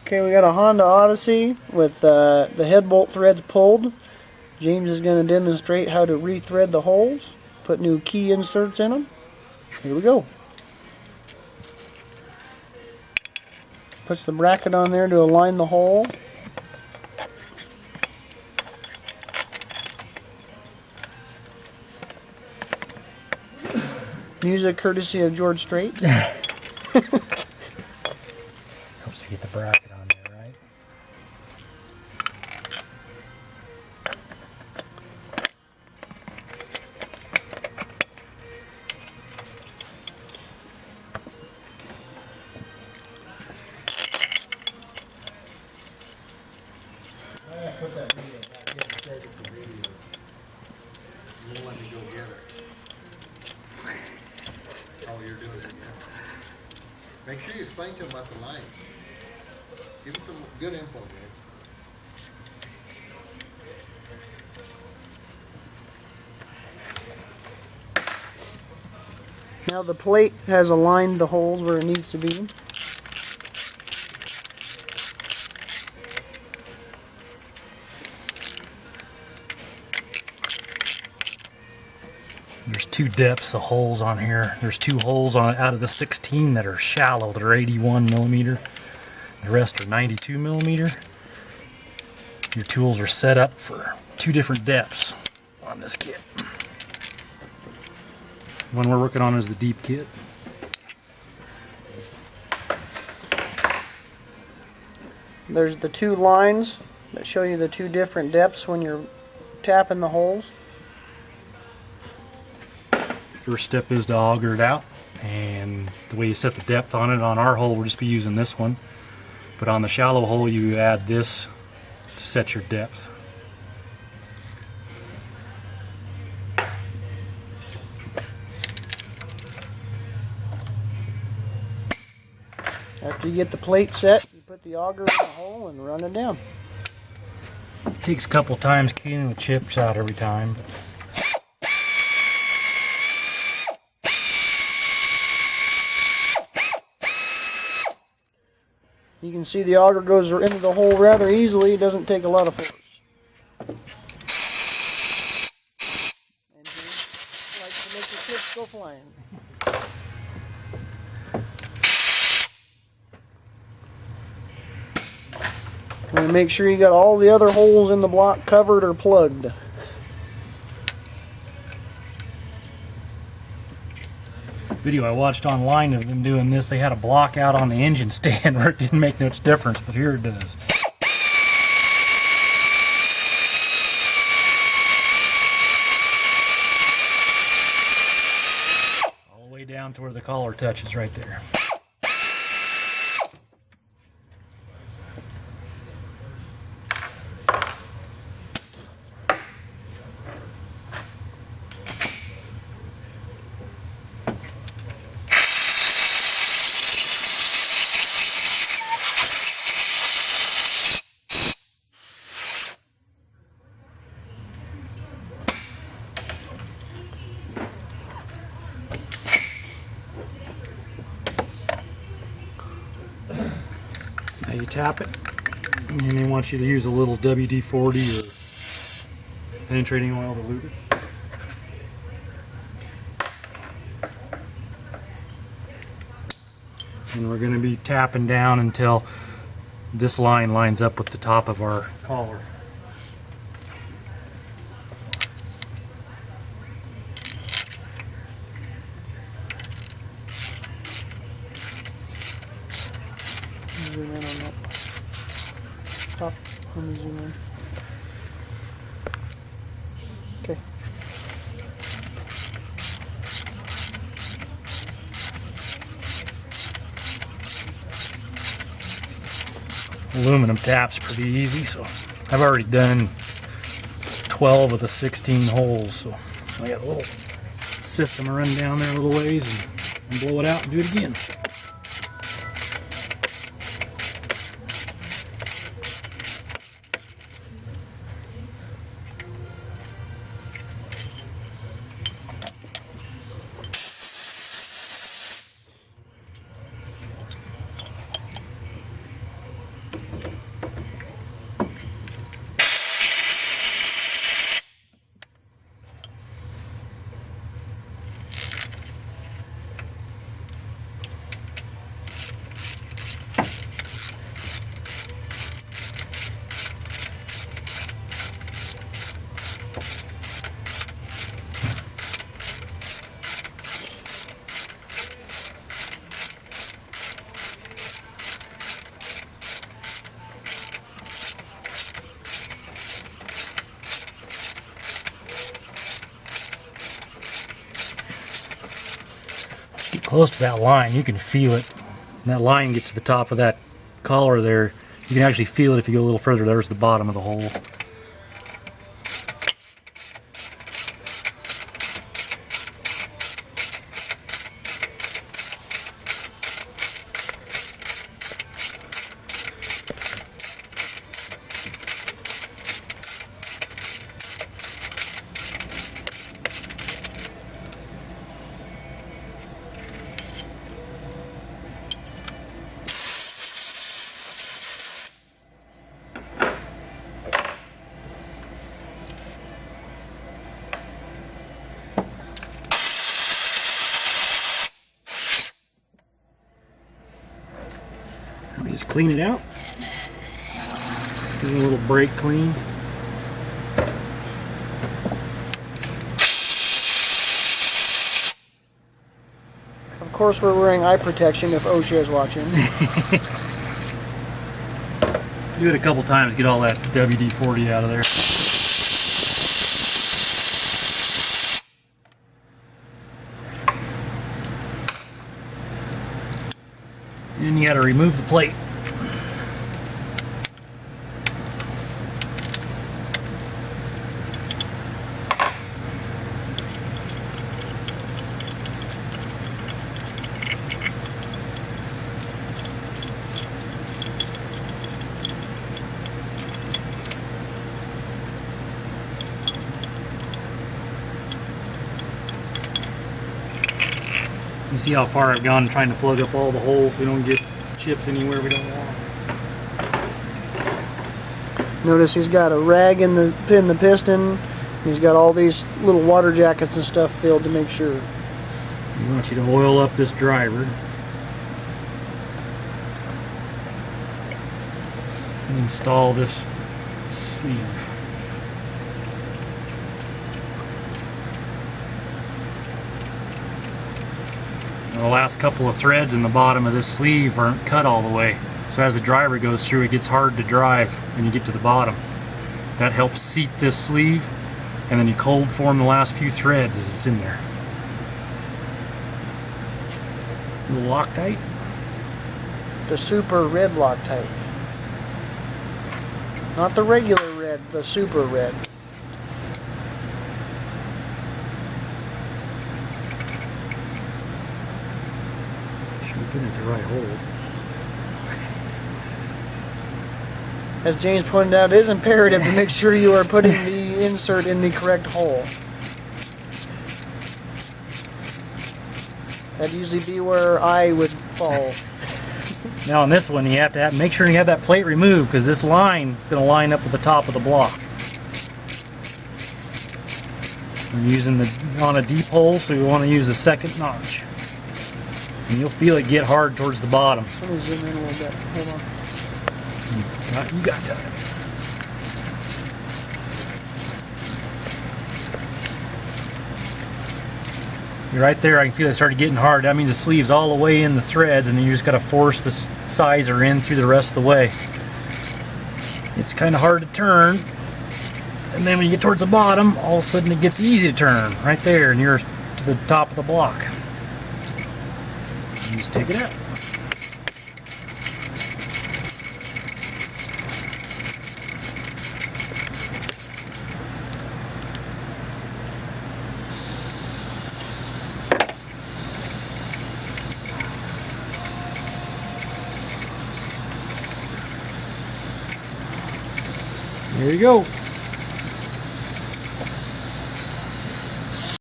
Okay, we got a Honda Odyssey with the head bolt threads pulled. James is going to demonstrate how to rethread the holes, put new key inserts in them. Here we go. Puts the bracket on there to align the hole. Music courtesy of George Strait. Helps to get the bracket on there, right? I put that video back in and saved it for video. You don't let me go get it. Oh, you're doing it again. Make sure you explain to them about the lines. Give them some good info, man. Now the plate has aligned the holes where it needs to be. There's two depths of holes on here. There's two holes on out of the 16 that are shallow, that are 81 millimeter. The rest are 92 millimeter. Your tools are set up for two different depths on this kit. The one we're working on is the deep kit. There's the two lines that show you the two different depths when you're tapping the holes. First step is to auger it out, and the way you set the depth on it, on our hole we'll just be using this one, but on the shallow hole you add this to set your depth. After you get the plate set, you put the auger in the hole and run it down. It takes a couple times cleaning the chips out every time. You can see the auger goes into the hole rather easily. It doesn't take a lot of force. And he likes to make the chips go flying. And make sure you got all the other holes in the block covered or plugged. Video I watched online of them doing this, they had a block out on the engine stand where it didn't make much difference, but here it does. All the way down to where the collar touches right there. Now you tap it, and then they want you to use a little WD-40 or penetrating oil to lube it. And we're going to be tapping down until this line lines up with the top of our collar. Zoom in on that top. Let me zoom in. Okay. Aluminum tap's pretty easy, so I've already done 12 of the 16 holes, so I got a little system to run down there a little ways and blow it out and do it again. close to that line, you can feel it. And that line gets to the top of that collar there. You can actually feel it if you go a little further. There's the bottom of the hole. Let me just clean it out. Give it a little brake clean. Of course, we're wearing eye protection if OSHA is watching. Do it a couple times, get all that WD-40 out of there. And you got to remove the plate. You see how far I've gone trying to plug up all the holes so we don't get chips anywhere we don't want. Notice he's got a rag in the piston. He's got all these little water jackets and stuff filled to make sure. We want you to oil up this driver. And install this sleeve. The last couple of threads in the bottom of this sleeve aren't cut all the way. So as the driver goes through, it gets hard to drive when you get to the bottom. That helps seat this sleeve, and then you cold form the last few threads as it's in there. A little Loctite. The super red Loctite. Not the regular red, the super red. Should have put it at the right hole. As James pointed out, it is imperative to make sure you are putting the insert in the correct hole. That'd usually be where I would fall. Now on this one, you have to make sure you have that plate removed, because this line is going to line up with the top of the block. I'm using on a deep hole, so you want to use the second notch. And you'll feel it get hard towards the bottom. Let me zoom in a little bit. Hold on. You got time. You're right there. I can feel it started getting hard. That means the sleeve's all the way in the threads, and then you just got to force the sizer in through the rest of the way. It's kind of hard to turn, and then when you get towards the bottom, all of a sudden it gets easy to turn right there, and you're to the top of the block. You just take it out. There you go.